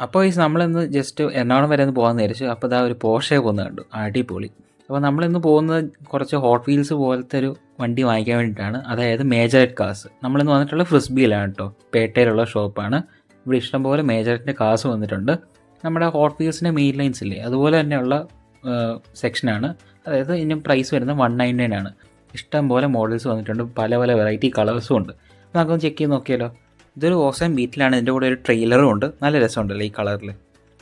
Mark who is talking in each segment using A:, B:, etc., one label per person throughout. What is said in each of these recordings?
A: അപ്പോൾ നമ്മളിന്ന് ജസ്റ്റ് എറണാകുളം വരെ ഒന്ന് പോകാമെന്ന് വിചാരിച്ചു. അപ്പോൾ ഇതാ ഒരു പോർഷെ പോകുന്നത് കണ്ടു. അടിപൊളി. അപ്പോൾ നമ്മളിന്ന് പോകുന്നത് കുറച്ച് ഹോട്ട് വീൽസ് പോലത്തെ ഒരു വണ്ടി വാങ്ങിക്കാൻ വേണ്ടിയിട്ടാണ്. അതായത് മേജറേറ്റ് കാർസ്. നമ്മളിന്ന് വന്നിട്ടുള്ള ഫ്രിസ്ബിയിലാണ് കേട്ടോ. പേട്ടയിലുള്ള ഷോപ്പാണ്. ഇവിടെ ഇഷ്ടംപോലെ മേജറേറ്റിൻ്റെ കാർസ് വന്നിട്ടുണ്ട്. നമ്മുടെ ഹോട്ട് വീൽസിൻ്റെ മെയിൻ ലൈൻസ് ഇല്ലേ, അതുപോലെ തന്നെയുള്ള സെക്ഷനാണ്. അതായത് ഇതിന് പ്രൈസ് വരുന്നത് 199 ആണ്. ഇഷ്ടംപോലെ മോഡൽസ് വന്നിട്ടുണ്ട്. പല പല വെറൈറ്റി കളേഴ്സും ഉണ്ട്. അപ്പോൾ നമുക്കൊന്ന് ചെക്ക് ചെയ്ത് നോക്കിയാലോ. ഇതൊരു ഓസൻ ബീറ്റിലാണ്. ഇതിൻ്റെ കൂടെ ഒരു ട്രെയിലറും ഉണ്ട്. നല്ല രസമുണ്ടല്ലോ ഈ കളറിൽ.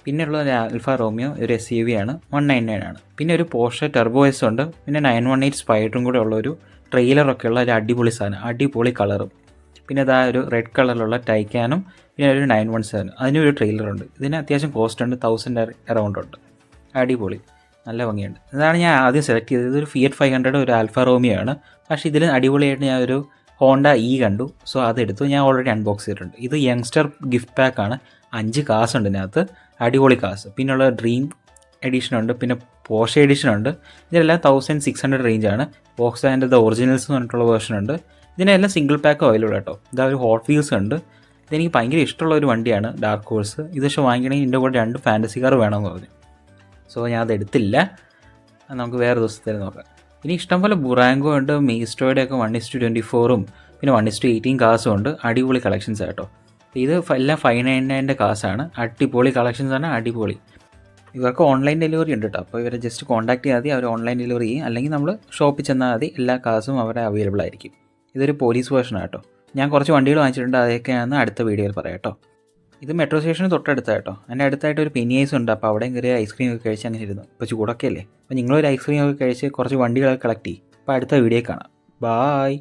A: പിന്നെ ഉള്ളത് ഒരു ആൽഫ റോമിയോ, ഒരു SUV ആണ്. 199 ആണ്. പിന്നെ ഒരു പോർഷെ ടെർബോ എസ് ഉണ്ട്. പിന്നെ 918 സ്പൈഡറും കൂടെ ഉള്ള ഒരു ട്രെയിലറൊക്കെ ഉള്ള ഒരു അടിപൊളി സാധനം, അടിപൊളി കളറും. പിന്നെ അതാ ഒരു റെഡ് കളറിലുള്ള ടൈക്കാനും പിന്നെ ഒരു 917 അതിനും ഒരു ട്രെയിലറുണ്ട്. ഇതിന് അത്യാവശ്യം കോസ്റ്റ് ഉണ്ട്, 1000 അറൗണ്ട് ഉണ്ട്. അടിപൊളി, നല്ല ഭംഗിയുണ്ട്. ഇതാണ് ഞാൻ ആദ്യം സെലക്ട് ചെയ്തത്. ഇതൊരു ഫിയറ്റ് 500 ഒരു ആൽഫ റോമിയോ ആണ്. പക്ഷേ ഇതിൽ അടിപൊളിയായിട്ട് ഞാൻ ഒരു ഹോണ്ട കണ്ടു. സോ അതെടുത്തു. ഞാൻ ഓൾറെഡി അൺബോക്സ് ചെയ്തിട്ടുണ്ട്. ഇത് യങ്സ്റ്റർ ഗിഫ്റ്റ് പാക്കാണ്. 5 കാസ് ഉണ്ട് ഇതിനകത്ത്, അടിപൊളി കാസ്. പിന്നെയുള്ള ഡ്രീം എഡിഷൻ ഉണ്ട്, പിന്നെ പോർഷെ എഡിഷൻ ഉണ്ട്. ഇതിലെല്ലാം 1600 റേഞ്ചാണ്. ബോക്സ് ആൻഡ് ദ ഒറിജിനൽസ് എന്ന് പറഞ്ഞിട്ടുള്ള വേർഷൻ ഉണ്ട്. ഇതിനെല്ലാം സിംഗിൾ പാക്ക് അവൈലബിൾ കേട്ടോ. ഇതാ ഒരു ഹോട്ട് വീൽസ് ഉണ്ട്. ഇതെനിക്ക് ഭയങ്കര ഇഷ്ടമുള്ള ഒരു വണ്ടിയാണ്, ഡാർക്ക് ഹോഴ്സ്. ഇത് പക്ഷേ വാങ്ങിക്കണമെങ്കിൽ ഇതിൻ്റെ കൂടെ 2 ഫാൻറ്റസി കാർ വേണമെന്ന് പറഞ്ഞു. സോ ഞാൻ അതെടുത്തില്ല. നമുക്ക് വേറെ ദിവസത്തേക്ക് നോക്കാം. ഇനി ഇഷ്ടംപോലെ ബുറാങ്കോ ഉണ്ട്, മീസ്റ്റോയുടെ ഒക്കെ 1:24 പിന്നെ 1:18 കാസും ഉണ്ട്. അടിപൊളി കളക്ഷൻസ് കേട്ടോ. ഇത് എല്ലാം 599 കാസാണ്. അടിപൊളി കളക്ഷൻസ് ആണ്, അടിപൊളി. ഇവർക്ക് ഓൺലൈൻ ഡെലിവറി ഉണ്ട് കേട്ടോ. അപ്പോൾ ഇവരെ ജസ്റ്റ് കോൺടാക്ട് ചെയ്താൽ മതി, അവർ ഓൺലൈൻ ഡെലിവറി ചെയ്യും. അല്ലെങ്കിൽ നമ്മൾ ഷോപ്പിൽ ചെന്നാൽ മതി, എല്ലാ കാസും അവിടെ അവൈലബിൾ ആയിരിക്കും. ഇതൊരു പോലീസ് വേർഷനാണ് കേട്ടോ. ഞാൻ കുറച്ച് വണ്ടികൾ വാങ്ങിച്ചിട്ടുണ്ട്, അതൊക്കെയാണ് അടുത്ത വീഡിയോയിൽ പറയാം കേട്ടോ. ഇത് മെട്രോ സ്റ്റേഷന് തൊട്ടടുത്താണ് കേട്ടോ. അതിൻ്റെ അടുത്തായിട്ട് ഒരു പെനിയേഴ്സ് ഉണ്ട്. അപ്പോൾ അവിടെയും കയറി ഐസ്ക്രീം ഒക്കെ കഴിച്ച് അങ്ങനെ ഇരുന്നു. ഇപ്പോൾ ചൂടൊക്കെ അല്ലേ. അപ്പോൾ നിങ്ങളൊരു ഐസ്ക്രീം ഒക്കെ കഴിച്ച് കുറച്ച് വണ്ടികളൊക്കെ കളക്ട് ചെയ്യും. അപ്പോൾ അടുത്ത വീഡിയോ കാണാം. ബായ്.